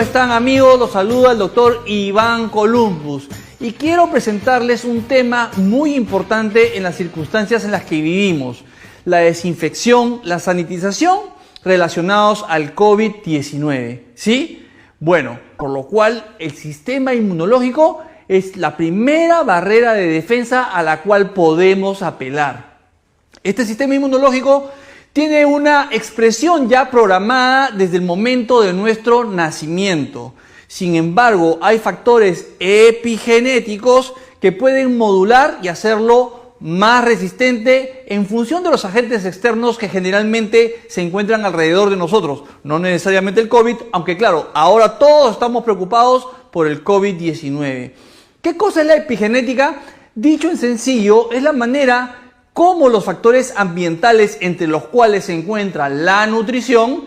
están, amigos? Los saluda el doctor Iván Columbus y quiero presentarles un tema muy importante en las circunstancias en las que vivimos: la desinfección, la sanitización relacionados al COVID-19, ¿sí? Bueno, por lo cual el sistema inmunológico es la primera barrera de defensa a la cual podemos apelar. Este sistema inmunológico tiene una expresión ya programada desde el momento de nuestro nacimiento. Sin embargo, hay factores epigenéticos que pueden modular y hacerlo más resistente en función de los agentes externos que generalmente se encuentran alrededor de nosotros. No necesariamente el COVID, aunque claro, ahora todos estamos preocupados por el COVID-19. ¿Qué cosa es la epigenética? Dicho en sencillo, es la manera cómo los factores ambientales, entre los cuales se encuentra la nutrición,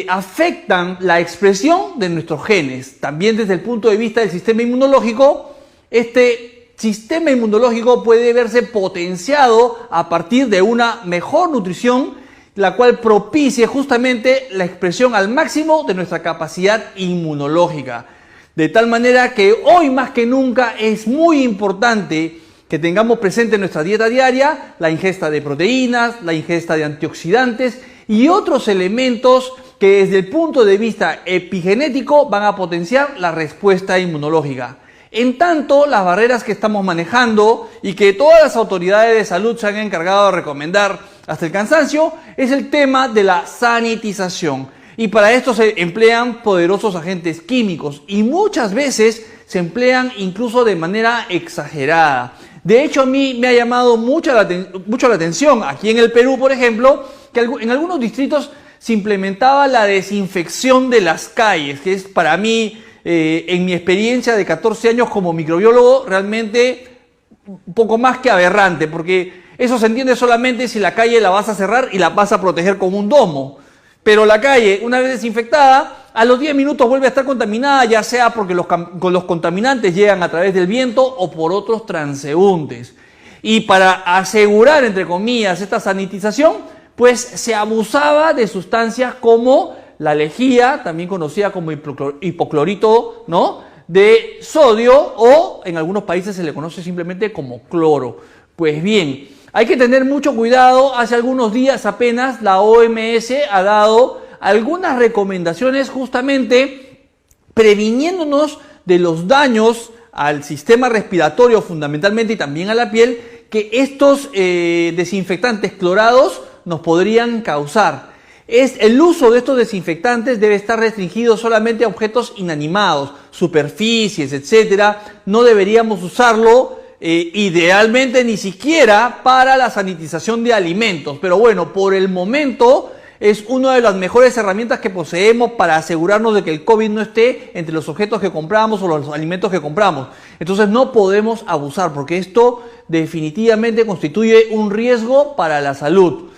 afectan la expresión de nuestros genes. También desde el punto de vista del sistema inmunológico, este sistema inmunológico puede verse potenciado a partir de una mejor nutrición, la cual propicie justamente la expresión al máximo de nuestra capacidad inmunológica. De tal manera que hoy más que nunca es muy importante que tengamos presente en nuestra dieta diaria la ingesta de proteínas, la ingesta de antioxidantes y otros elementos que desde el punto de vista epigenético van a potenciar la respuesta inmunológica. En tanto, las barreras que estamos manejando y que todas las autoridades de salud se han encargado de recomendar hasta el cansancio es el tema de la sanitización. Y para esto se emplean poderosos agentes químicos y muchas veces se emplean incluso de manera exagerada. De hecho, a mí me ha llamado mucho la atención, aquí en el Perú, por ejemplo, que en algunos distritos se implementaba la desinfección de las calles, que es para mí, en mi experiencia de 14 años como microbiólogo, realmente un poco más que aberrante, porque eso se entiende solamente si la calle la vas a cerrar y la vas a proteger con un domo. Pero la calle, una vez desinfectada, a los 10 minutos vuelve a estar contaminada, ya sea porque los contaminantes llegan a través del viento o por otros transeúntes. Y para asegurar, entre comillas, esta sanitización, pues se abusaba de sustancias como la lejía, también conocida como hipoclorito, ¿no?, de sodio, o en algunos países se le conoce simplemente como cloro. Pues bien, hay que tener mucho cuidado. Hace algunos días apenas la OMS ha dado algunas recomendaciones justamente previniéndonos de los daños al sistema respiratorio fundamentalmente y también a la piel que estos desinfectantes clorados nos podrían causar. El uso de estos desinfectantes debe estar restringido solamente a objetos inanimados, superficies, etcétera. No deberíamos usarlo idealmente ni siquiera para la sanitización de alimentos, pero bueno, por el momento es una de las mejores herramientas que poseemos para asegurarnos de que el COVID no esté entre los objetos que compramos o los alimentos que compramos. Entonces no podemos abusar porque esto definitivamente constituye un riesgo para la salud.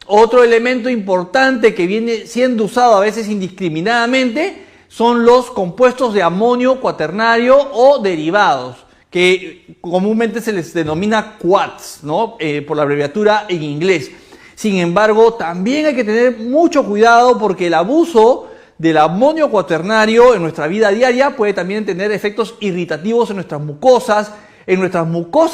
Otro elemento importante que viene siendo usado a veces indiscriminadamente son los compuestos de amonio cuaternario o derivados, que comúnmente se les denomina QUATs, ¿no?, por la abreviatura en inglés. Sin embargo, también hay que tener mucho cuidado porque el abuso del amonio cuaternario en nuestra vida diaria puede también tener efectos irritativos en nuestras mucosas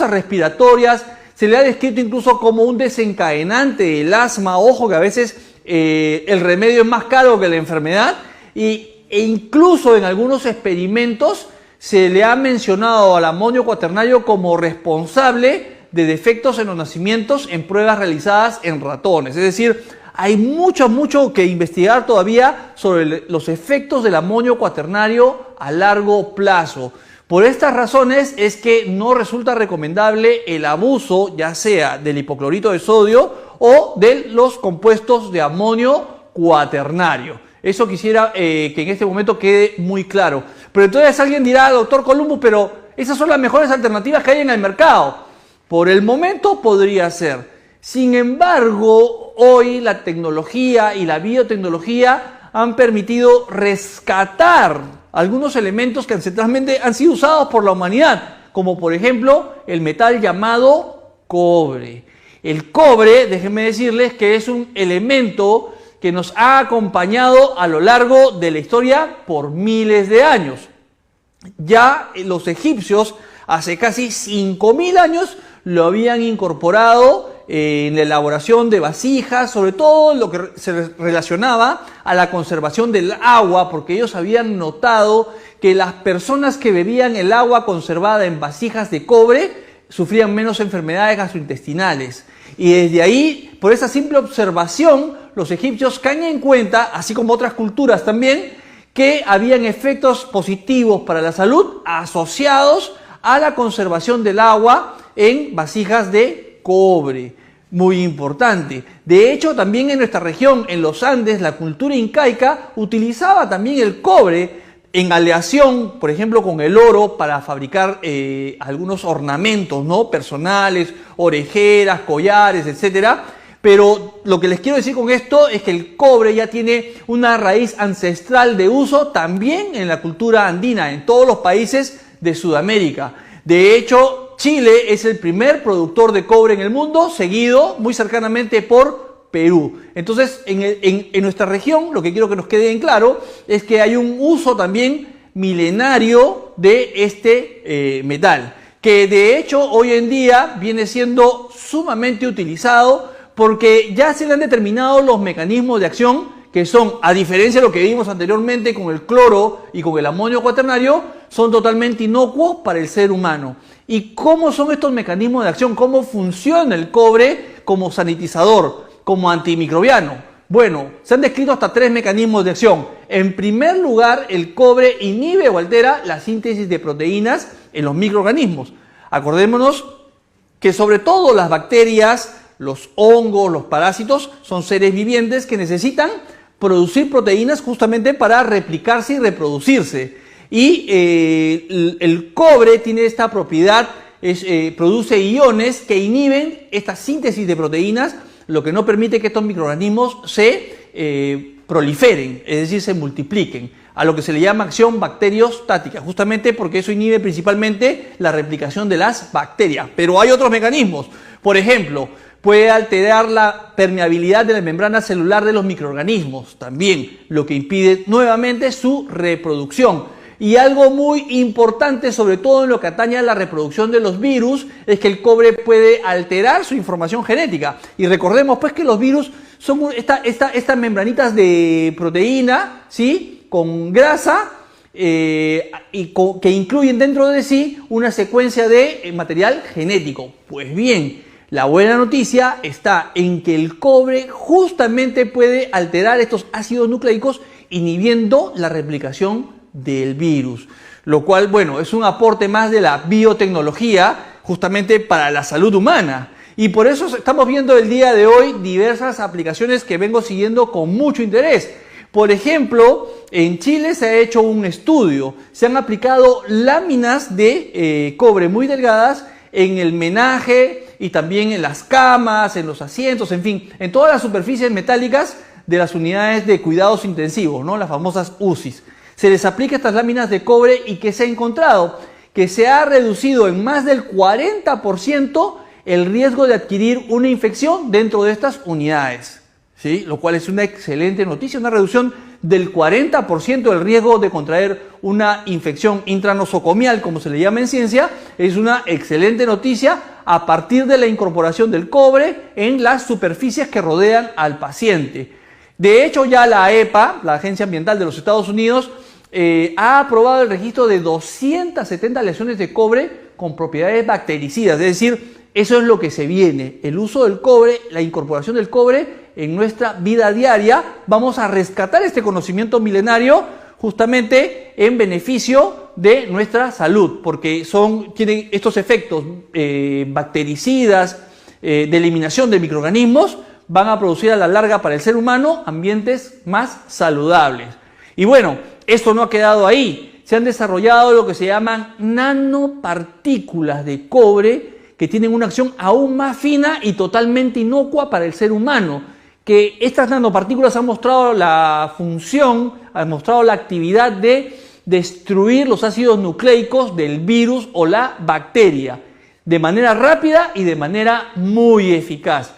respiratorias. Se le ha descrito incluso como un desencadenante del asma. Ojo que a veces el remedio es más caro que la enfermedad e incluso en algunos experimentos se le ha mencionado al amonio cuaternario como responsable de defectos en los nacimientos en pruebas realizadas en ratones. Es decir, hay mucho que investigar todavía sobre los efectos del amonio cuaternario a largo plazo. Por estas razones es que no resulta recomendable el abuso ya sea del hipoclorito de sodio o de los compuestos de amonio cuaternario. Eso quisiera que en este momento quede muy claro. Pero entonces alguien dirá, doctor Columbus, pero esas son las mejores alternativas que hay en el mercado. Por el momento podría ser. Sin embargo, hoy la tecnología y la biotecnología han permitido rescatar algunos elementos que ancestralmente han sido usados por la humanidad, como por ejemplo el metal llamado cobre. El cobre, déjenme decirles que es un elemento que nos ha acompañado a lo largo de la historia por miles de años. Ya los egipcios hace casi 5.000 años lo habían incorporado en la elaboración de vasijas, sobre todo lo que se relacionaba a la conservación del agua, porque ellos habían notado que las personas que bebían el agua conservada en vasijas de cobre sufrían menos enfermedades gastrointestinales. Y desde ahí, por esa simple observación, los egipcios caen en cuenta, así como otras culturas también, que habían efectos positivos para la salud asociados a la conservación del agua en vasijas de cobre. Muy importante. De hecho, también en nuestra región, en los Andes, la cultura incaica utilizaba también el cobre en aleación, por ejemplo, con el oro para fabricar algunos ornamentos, ¿no? Personales, orejeras, collares, etcétera. Pero lo que les quiero decir con esto es que el cobre ya tiene una raíz ancestral de uso también en la cultura andina, en todos los países de Sudamérica. De hecho, Chile es el primer productor de cobre en el mundo, seguido muy cercanamente por Perú. Entonces, en nuestra región, lo que quiero que nos quede en claro es que hay un uso también milenario de este metal, que de hecho hoy en día viene siendo sumamente utilizado porque ya se le han determinado los mecanismos de acción que son, a diferencia de lo que vimos anteriormente con el cloro y con el amonio cuaternario, son totalmente inocuos para el ser humano. ¿Y cómo son estos mecanismos de acción? ¿Cómo funciona el cobre como sanitizador, como antimicrobiano? Bueno, se han descrito hasta 3 mecanismos de acción. En primer lugar, el cobre inhibe o altera la síntesis de proteínas en los microorganismos. Acordémonos que sobre todo las bacterias, los hongos, los parásitos, son seres vivientes que necesitan producir proteínas justamente para replicarse y reproducirse. Y el cobre tiene esta propiedad, produce iones que inhiben esta síntesis de proteínas, lo que no permite que estos microorganismos se proliferen, es decir, se multipliquen, a lo que se le llama acción bacteriostática, justamente porque eso inhibe principalmente la replicación de las bacterias. Pero hay otros mecanismos, por ejemplo, puede alterar la permeabilidad de la membrana celular de los microorganismos, también, lo que impide nuevamente su reproducción. Y algo muy importante, sobre todo en lo que atañe a la reproducción de los virus, es que el cobre puede alterar su información genética. Y recordemos pues que los virus son estas membranitas de proteína, ¿sí?, con grasa, que incluyen dentro de sí una secuencia de material genético. Pues bien, la buena noticia está en que el cobre justamente puede alterar estos ácidos nucleicos inhibiendo la replicación del virus, lo cual, bueno, es un aporte más de la biotecnología justamente para la salud humana. Y por eso estamos viendo el día de hoy diversas aplicaciones que vengo siguiendo con mucho interés. Por ejemplo, en Chile se ha hecho un estudio, se han aplicado láminas de cobre muy delgadas en el menaje y también en las camas, en los asientos, en fin, en todas las superficies metálicas de las unidades de cuidados intensivos, ¿no?, las famosas UCIs. Se les aplica estas láminas de cobre y ¿qué se ha encontrado? Que se ha reducido en más del 40% el riesgo de adquirir una infección dentro de estas unidades, ¿sí? Lo cual es una excelente noticia, una reducción del 40% del riesgo de contraer una infección intranosocomial, como se le llama en ciencia. Es una excelente noticia a partir de la incorporación del cobre en las superficies que rodean al paciente. De hecho, ya la EPA, la Agencia Ambiental de los Estados Unidos, ha aprobado el registro de 270 aleaciones de cobre con propiedades bactericidas, es decir, eso es lo que se viene, el uso del cobre, la incorporación del cobre en nuestra vida diaria. Vamos a rescatar este conocimiento milenario justamente en beneficio de nuestra salud, porque tienen estos efectos bactericidas, de eliminación de microorganismos, van a producir a la larga para el ser humano ambientes más saludables. Y bueno, esto no ha quedado ahí, se han desarrollado lo que se llaman nanopartículas de cobre que tienen una acción aún más fina y totalmente inocua para el ser humano, que estas nanopartículas han mostrado la función, han mostrado la actividad de destruir los ácidos nucleicos del virus o la bacteria de manera rápida y de manera muy eficaz.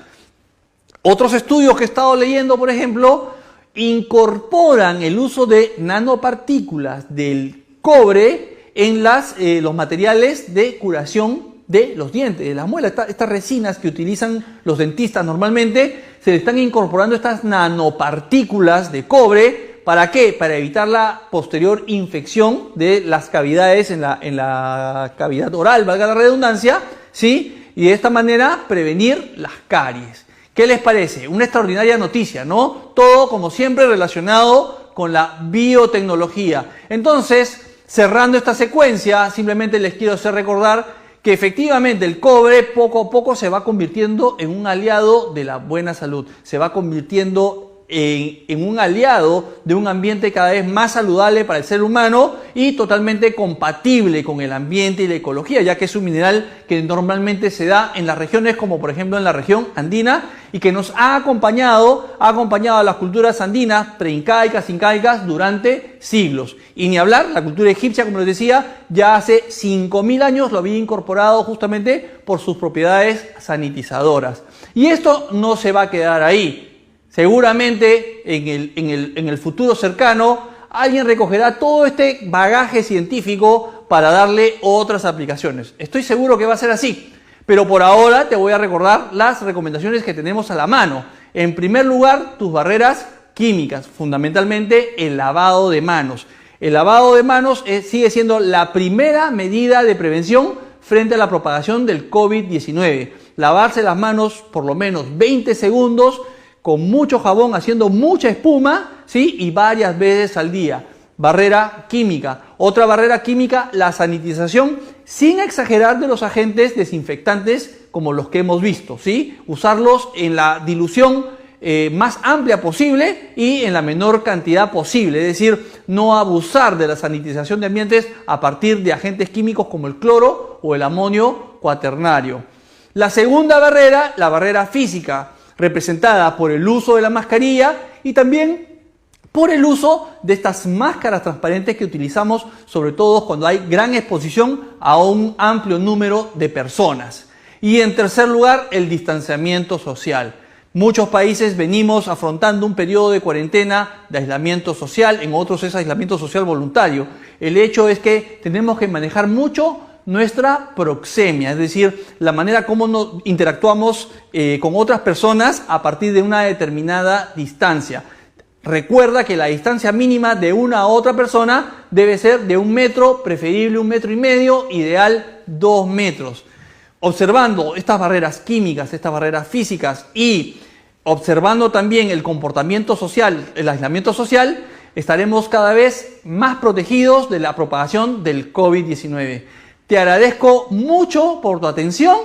Otros estudios que he estado leyendo, por ejemplo, incorporan el uso de nanopartículas del cobre en los materiales de curación de los dientes, de las muelas. Estas resinas que utilizan los dentistas normalmente, se le están incorporando estas nanopartículas de cobre. ¿Para qué? Para evitar la posterior infección de las cavidades en la cavidad oral, valga la redundancia, ¿sí? Y de esta manera prevenir las caries. ¿Qué les parece? Una extraordinaria noticia, ¿no? Todo, como siempre, relacionado con la biotecnología. Entonces, cerrando esta secuencia, simplemente les quiero hacer recordar que efectivamente el cobre poco a poco se va convirtiendo en un aliado de la buena salud, se va convirtiendo en un aliado de un ambiente cada vez más saludable para el ser humano y totalmente compatible con el ambiente y la ecología, ya que es un mineral que normalmente se da en las regiones como por ejemplo en la región andina y que nos ha acompañado a las culturas andinas, preincaicas, incaicas durante siglos. Y ni hablar, la cultura egipcia, como les decía, ya hace 5000 años lo había incorporado justamente por sus propiedades sanitizadoras. Y esto no se va a quedar ahí. Seguramente en el futuro cercano alguien recogerá todo este bagaje científico para darle otras aplicaciones. Estoy seguro que va a ser así, pero por ahora te voy a recordar las recomendaciones que tenemos a la mano. En primer lugar, tus barreras químicas, fundamentalmente el lavado de manos. El lavado de manos sigue siendo la primera medida de prevención frente a la propagación del COVID-19. Lavarse las manos por lo menos 20 segundos con mucho jabón, haciendo mucha espuma, ¿sí? Y varias veces al día. Barrera química. Otra barrera química, la sanitización, sin exagerar de los agentes desinfectantes como los que hemos visto, ¿sí? Usarlos en la dilución más amplia posible y en la menor cantidad posible. Es decir, no abusar de la sanitización de ambientes a partir de agentes químicos como el cloro o el amonio cuaternario. La segunda barrera, la barrera física, representada por el uso de la mascarilla y también por el uso de estas máscaras transparentes que utilizamos sobre todo cuando hay gran exposición a un amplio número de personas. Y en tercer lugar, el distanciamiento social. Muchos países venimos afrontando un periodo de cuarentena, de aislamiento social, en otros es aislamiento social voluntario. El hecho es que tenemos que manejar mucho nuestra proxemia, es decir, la manera como nos interactuamos con otras personas a partir de una determinada distancia. Recuerda que la distancia mínima de una a otra persona debe ser de 1 metro, preferible 1,5 metros, ideal 2 metros. Observando estas barreras químicas, estas barreras físicas y observando también el comportamiento social, el aislamiento social, estaremos cada vez más protegidos de la propagación del COVID-19. Te agradezco mucho por tu atención